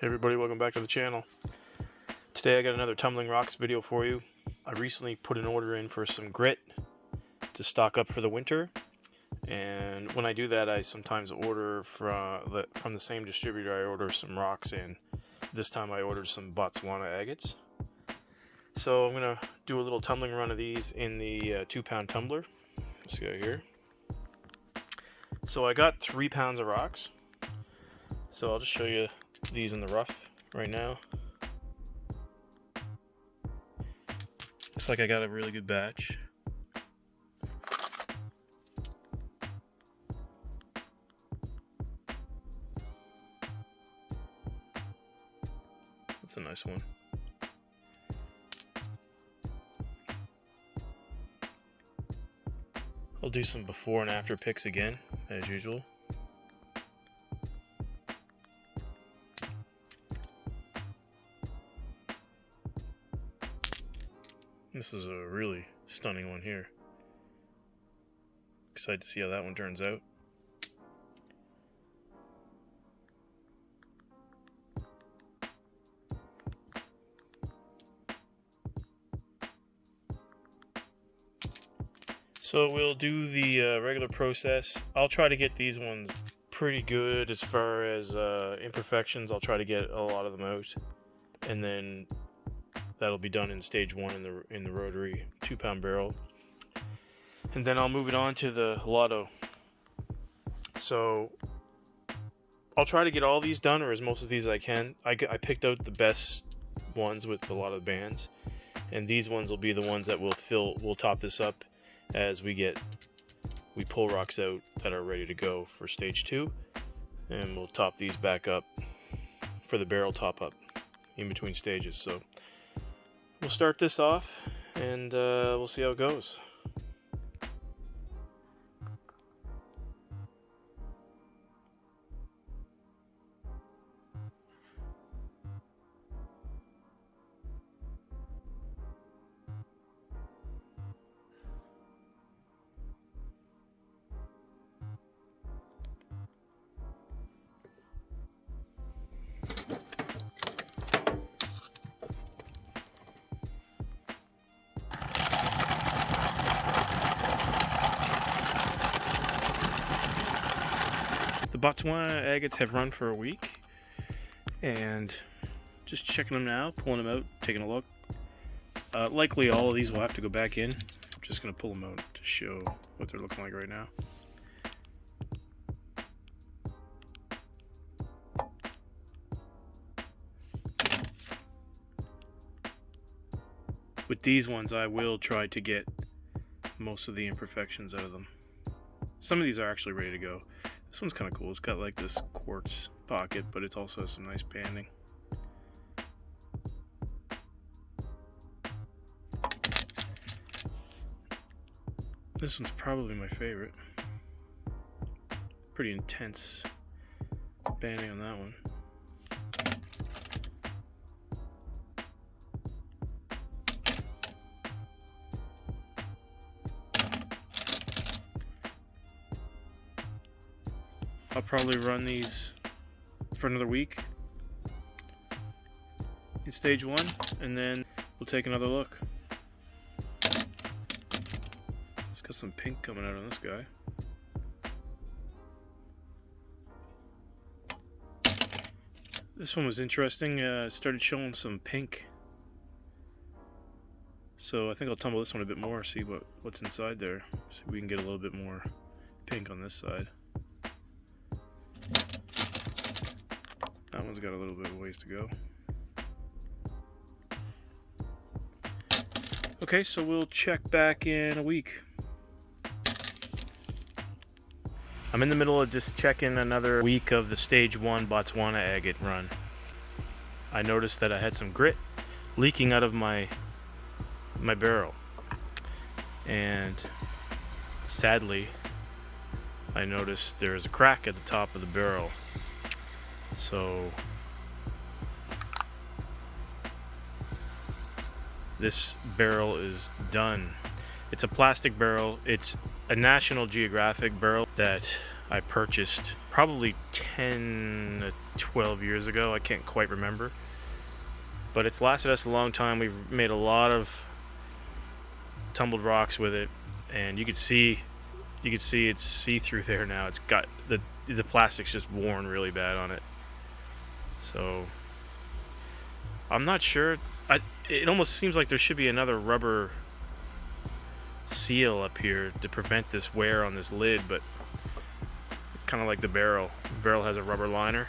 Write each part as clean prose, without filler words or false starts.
Hey everybody, welcome back to the channel. Today I got another Tumbling Rocks video for you. I recently put an order in for some grit to stock up for the winter, and when I do that I sometimes order from the same distributor I order some rocks in. This time I ordered some Botswana Agates. So I'm going to do a little tumbling run of these in the 2-pound tumbler. Let's go here. So I got 3 pounds of rocks. So I'll just show you these in the rough right now. Looks like I got a really good batch. That's a nice one. I'll do some before and after pics again, as usual. This is a really stunning one here. Excited to see how that one turns out. So we'll do the regular process. I'll try to get these ones pretty good as far as imperfections. I'll try to get a lot of them out, and then that'll be done in stage 1 in the rotary 2-pound barrel, and then I'll move it on to the Lot-o. So I'll try to get all these done, or as most of these I can. I picked out the best ones with a lot of bands, and these ones will be the ones that we'll top this up as we pull rocks out that are ready to go for stage 2, and we'll top these back up for the barrel top up in between stages. So we'll start this off, and we'll see how it goes. The Botswana Agates have run for a week, and just checking them now, pulling them out, taking a look. Likely all of these will have to go back in. I'm just going to pull them out to show what they're looking like right now. With these ones, I will try to get most of the imperfections out of them. Some of these are actually ready to go. This one's kind of cool. It's got like this quartz pocket, but it also has some nice banding. This one's probably my favorite. Pretty intense banding on that one. I'll probably run these for another week in stage 1, and then we'll take another look. It's got some pink coming out on this guy. This one was interesting. It started showing some pink. So I think I'll tumble this one a bit more, see what's inside there. See if we can get a little bit more pink on this side. That one's got a little bit of ways to go. Okay, so we'll check back in a week. I'm in the middle of just checking another week of the stage 1 Botswana Agate run. I noticed that I had some grit leaking out of my barrel, and sadly I noticed there's a crack at the top of the barrel. So this barrel is done. It's a plastic barrel. It's a National Geographic barrel that I purchased probably 10 to 12 years ago. I can't quite remember. But it's lasted us a long time. We've made a lot of tumbled rocks with it, and you can see it's see-through there now. It's got the plastic's just worn really bad on it. So I'm not sure. It almost seems like there should be another rubber seal up here to prevent this wear on this lid, but kind of like the barrel. The barrel has a rubber liner.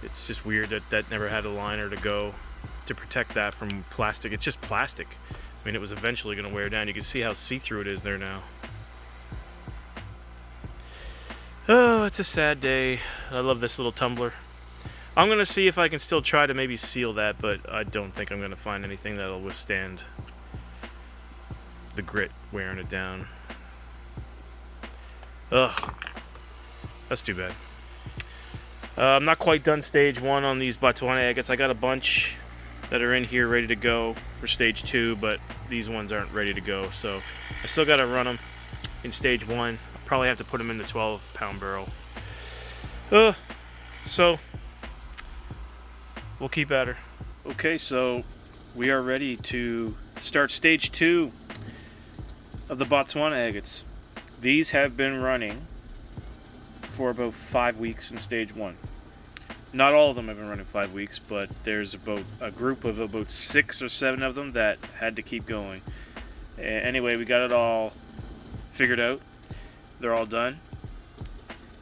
It's just weird that never had a liner to go to protect that from plastic. It's just plastic. I mean, it was eventually going to wear down. You can see how see-through it is there now. Oh, it's a sad day. I love this little tumbler. I'm going to see if I can still try to maybe seal that, but I don't think I'm going to find anything that'll withstand the grit wearing it down. Ugh. That's too bad. I'm not quite done stage 1 on these Botswana Agates. I got a bunch that are in here ready to go for stage 2, but these ones aren't ready to go, so I still got to run them in stage 1. I'll probably have to put them in the 12-pound barrel. So we'll keep at her. Okay, so we are ready to start stage 2 of the Botswana Agates. These have been running for about 5 weeks in stage 1. Not all of them have been running 5 weeks, but there's about a group of about 6 or 7 of them that had to keep going. Anyway, we got it all figured out. They're all done.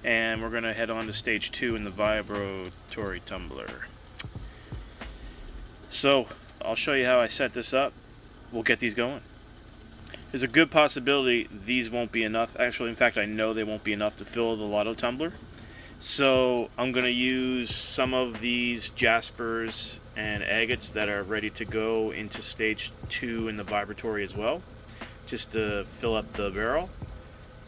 And we're going to head on to stage 2 in the Rotary Tumbler. So, I'll show you how I set this up. We'll get these going. There's a good possibility these won't be enough. Actually, in fact, I know they won't be enough to fill the Lot-o Tumbler. So I'm going to use some of these jaspers and agates that are ready to go into stage 2 in the vibratory as well, just to fill up the barrel.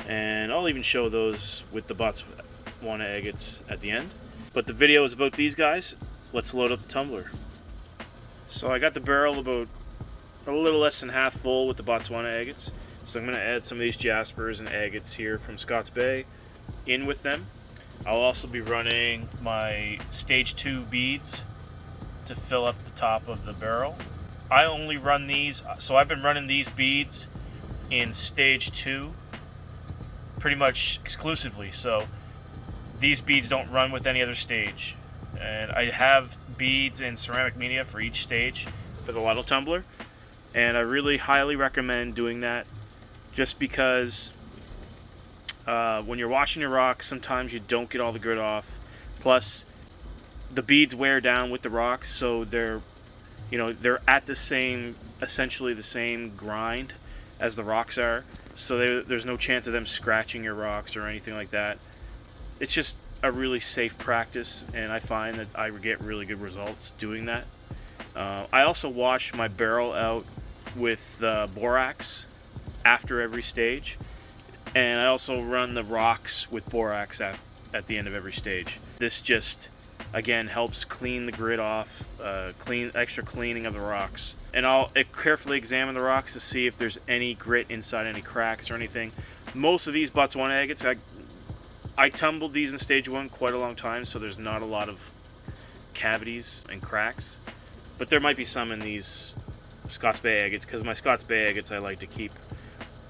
And I'll even show those with the Botswana Agates at the end. But the video is about these guys. Let's load up the tumbler. So I got the barrel about a little less than half full with the Botswana Agates. So I'm going to add some of these jaspers and agates here from Scott's Bay in with them. I'll also be running my stage 2 beads to fill up the top of the barrel. I only run these, so I've been running these beads in stage 2 pretty much exclusively. So these beads don't run with any other stage. And I have beads in ceramic media for each stage for the Lot-o Tumbler. And I really highly recommend doing that, just because when you're washing your rocks, sometimes you don't get all the grit off. Plus, the beads wear down with the rocks, so they're at the same, essentially the same grind as the rocks are. So there's no chance of them scratching your rocks or anything like that. It's just a really safe practice, and I find that I get really good results doing that. I also wash my barrel out with borax after every stage, and I also run the rocks with borax at the end of every stage. This just, again, helps clean the grit off, extra cleaning of the rocks. And I'll carefully examine the rocks to see if there's any grit inside, any cracks or anything. Most of these Botswana Agates, I tumbled these in stage 1 quite a long time, so there's not a lot of cavities and cracks. But there might be some in these Scott's Bay Agates, because my Scott's Bay Agates I like to keep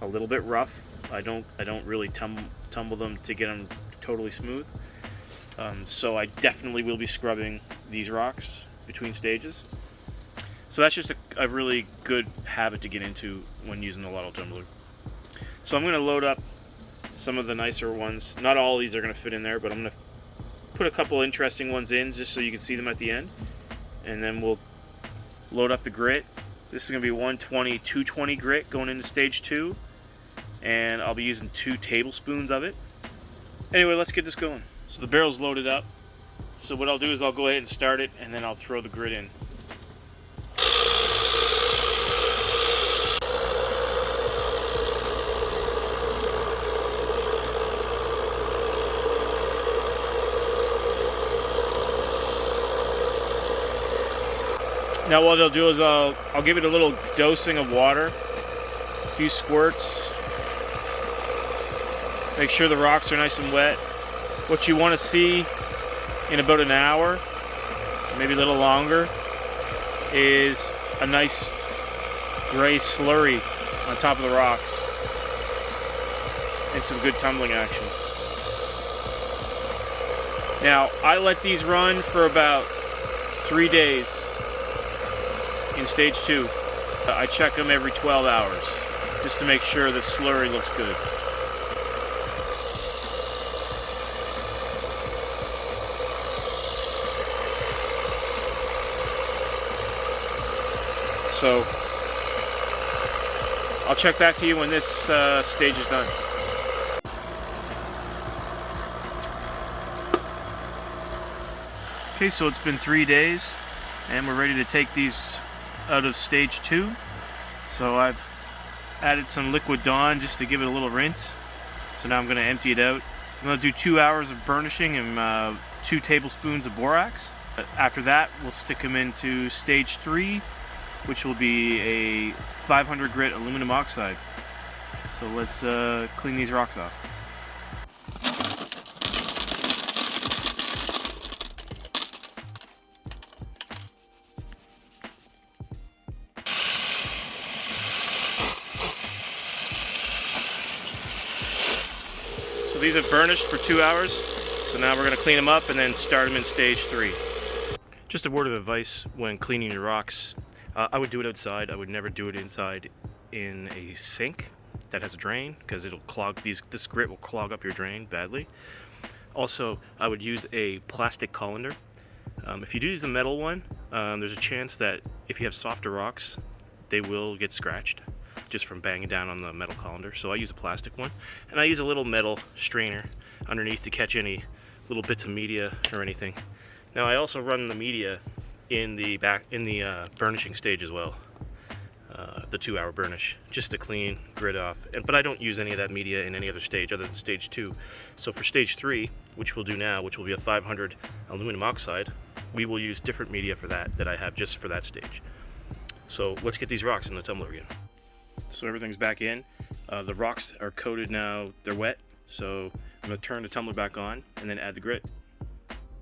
a little bit rough. I don't really tumble them to get them totally smooth. So I definitely will be scrubbing these rocks between stages. So that's just a really good habit to get into when using the Lot-o Tumbler. So I'm going to load up some of the nicer ones. Not all of these are going to fit in there, but I'm going to put a couple interesting ones in just so you can see them at the end. And then we'll load up the grit. This is going to be 120, 220 grit going into stage 2. And I'll be using 2 tablespoons of it. Anyway, let's get this going. So the barrel's loaded up. So what I'll do is I'll go ahead and start it, and then I'll throw the grit in. Now what I'll do is I'll give it a little dosing of water, a few squirts. Make sure the rocks are nice and wet. What you want to see in about an hour, maybe a little longer, is a nice gray slurry on top of the rocks and some good tumbling action. Now, I let these run for about 3 days in stage 2. I check them every 12 hours just to make sure the slurry looks good. So I'll check back to you when this stage is done. Okay, so it's been 3 days and we're ready to take these out of stage 2. So I've added some liquid Dawn just to give it a little rinse. So now I'm going to empty it out. I'm going to do 2 hours of burnishing and 2 tablespoons of borax. After that, we'll stick them into stage 3, which will be a 500 grit aluminum oxide. So let's clean these rocks off. So these have burnished for 2 hours. So now we're going to clean them up and then start them in stage 3. Just a word of advice when cleaning your rocks. I would do it outside. I would never do it inside in a sink that has a drain, because it'll clog this grit will clog up your drain badly. Also, I would use a plastic colander. If you do use a metal one, there's a chance that if you have softer rocks, they will get scratched just from banging down on the metal colander. So I use a plastic one, and I use a little metal strainer underneath to catch any little bits of media or anything. Now I also run the media in the burnishing stage as well, the 2-hour burnish, just to clean grit off. But I don't use any of that media in any other stage other than stage 2. So for stage 3, which we'll do now, which will be a 500 aluminum oxide, we will use different media for that I have just for that stage. So let's get these rocks in the tumbler again. So everything's back in. The rocks are coated now, they're wet. So I'm going to turn the tumbler back on and then add the grit.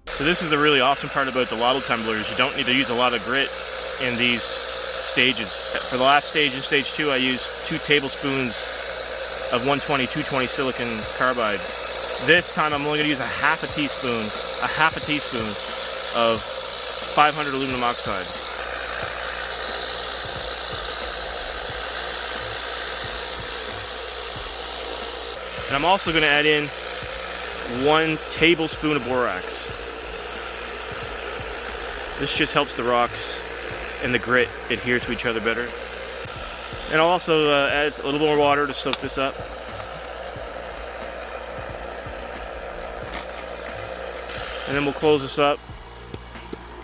So this is the really awesome part about the Lot-o Tumblers. You don't need to use a lot of grit in these stages. For the last stage, in stage 2, I used 2 tablespoons of 120-220 Silicon Carbide. This time I'm only going to use a half a teaspoon of 500 aluminum oxide. And I'm also going to add in 1 tablespoon of borax. This just helps the rocks and the grit adhere to each other better. And I'll also add a little more water to soak this up. And then we'll close this up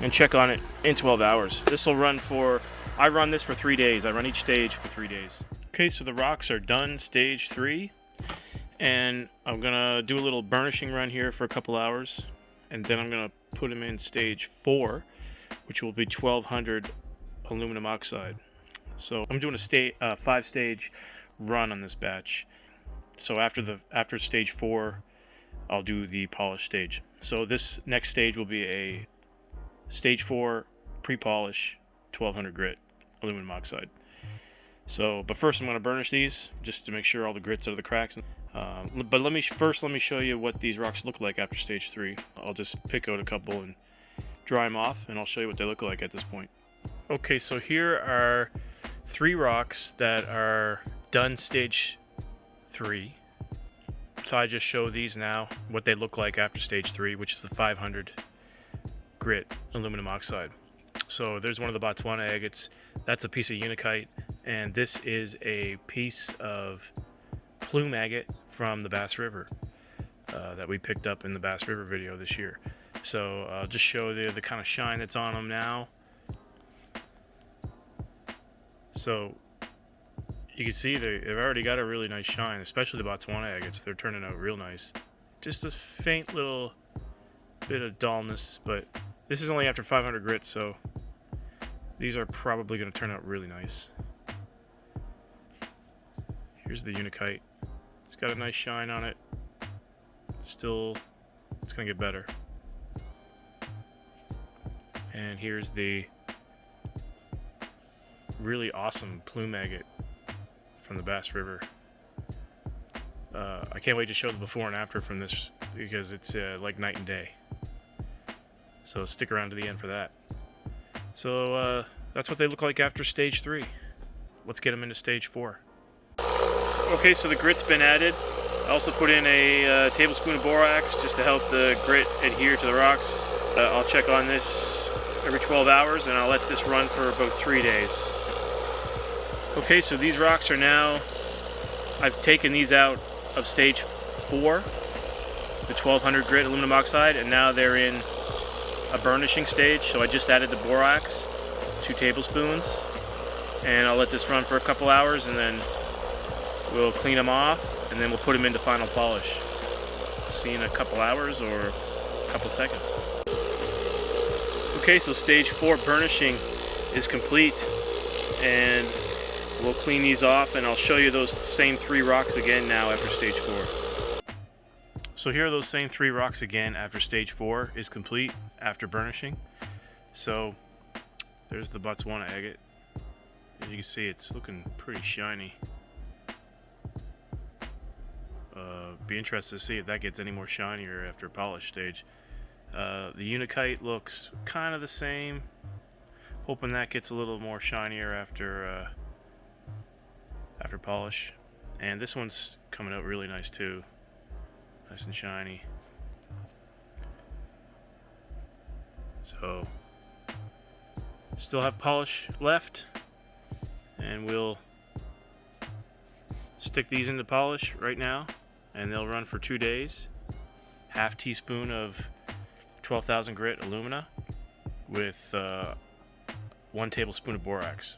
and check on it in 12 hours. This will run for, I run this for 3 days. I run each stage for 3 days. Okay, so the rocks are done, stage 3. And I'm gonna do a little burnishing run here for a couple hours. And then I'm gonna put them in stage 4, which will be 1200 aluminum oxide. So I'm doing a 5-stage run on this batch. So after stage 4, I'll do the polish stage. So this next stage will be a stage 4 pre-polish 1200 grit aluminum oxide. So, but first I'm going to burnish these just to make sure all the grit's out of the cracks. But let me show you what these rocks look like after stage 3. I'll just pick out a couple and dry them off, and I'll show you what they look like at this point. Okay, so here are 3 rocks that are done stage 3. So I just show these now, what they look like after stage 3, which is the 500 grit aluminum oxide. So there's one of the Botswana Agates. That's a piece of unakite, and this is a piece of plume agate from the Bass River that we picked up in the Bass River video this year. So I'll just show the kind of shine that's on them now. So you can see they've already got a really nice shine, especially the Botswana Agates. They're turning out real nice. Just a faint little bit of dullness, but this is only after 500 grit, so these are probably going to turn out really nice. Here's the unakite. It's got a nice shine on it. Still It's gonna get better. And here's the really awesome plume agate from the Bass River. I can't wait to show the before and after from this because it's like night and day. So stick around to the end for that. So that's what they look like after stage 3. Let's get them into stage 4. Okay, so the grit's been added. I also put in a tablespoon of borax just to help the grit adhere to the rocks. I'll check on this every 12 hours and I'll let this run for about 3 days. Okay, so these rocks are now, I've taken these out of stage 4, the 1200 grit aluminum oxide, and now they're in a burnishing stage. So I just added the borax, 2 tablespoons, and I'll let this run for a couple hours and then we'll clean them off and then we'll put them into final polish. See you in a couple hours or a couple seconds. Okay, so stage 4 burnishing is complete, and we'll clean these off and I'll show you those same 3 rocks again now after stage 4. So here are those same 3 rocks again after stage 4 is complete after burnishing. So there's the Botswana Agate. As you can see, it's looking pretty shiny. Be interested to see if that gets any more shinier after polish stage. The Unakite looks kind of the same. Hoping that gets a little more shinier after polish. And this one's coming out really nice too. Nice and shiny. So still have polish left, and we'll stick these into polish right now, and they'll run for 2 days. Half teaspoon of 12,000 grit alumina with 1 tablespoon of borax.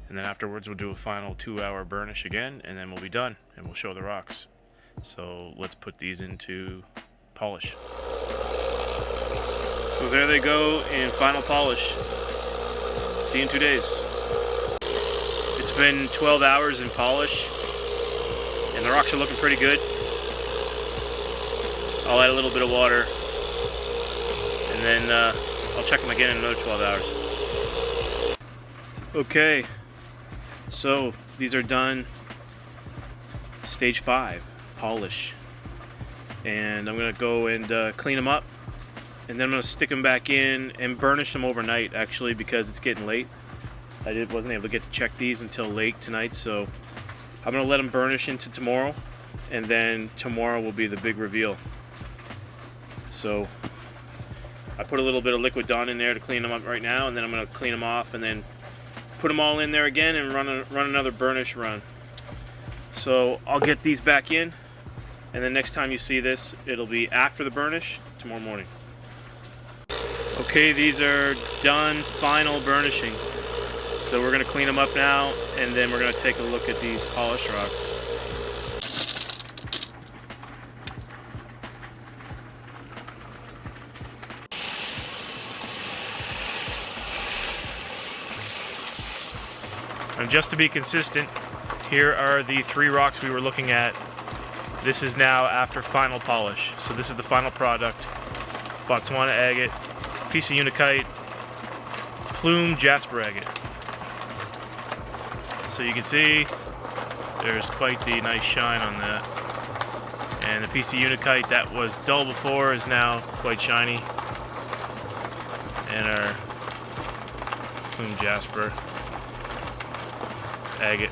And then afterwards we'll do a final 2-hour burnish again, and then we'll be done and we'll show the rocks. So let's put these into polish. So there they go in final polish. See you in 2 days. It's been 12 hours in polish and the rocks are looking pretty good. I'll add a little bit of water and then I'll check them again in another 12 hours. Okay, so these are done stage 5, polish. And I'm going to go and clean them up. And then I'm going to stick them back in and burnish them overnight, actually, because it's getting late. I wasn't able to get to check these until late tonight, so I'm going to let them burnish into tomorrow. And then tomorrow will be the big reveal. So I put a little bit of liquid Dawn in there to clean them up right now, and then I'm going to clean them off and then put them all in there again and run another burnish run. So I'll get these back in, and then next time you see this, it'll be after the burnish tomorrow morning. Okay, these are done final burnishing. So we're going to clean them up now, and then we're going to take a look at these polished rocks. And just to be consistent, here are the 3 rocks we were looking at. This is now after final polish. So this is the final product. Botswana Agate, piece of Unakite, plume jasper agate. So you can see there's quite the nice shine on that. And the piece of Unakite that was dull before is now quite shiny. And our plume jasper agate.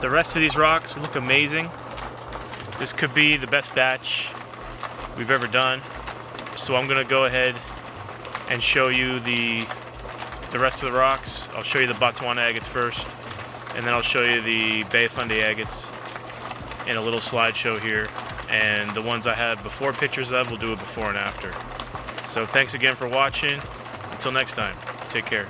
The rest of these rocks look amazing. This could be the best batch we've ever done. So I'm going to go ahead and show you the rest of the rocks. I'll show you the Botswana agates first, and then I'll show you the Bay of Fundy agates in a little slideshow here. And the ones I had before pictures of, we'll do a before and after. So thanks again for watching. Until next time, take care.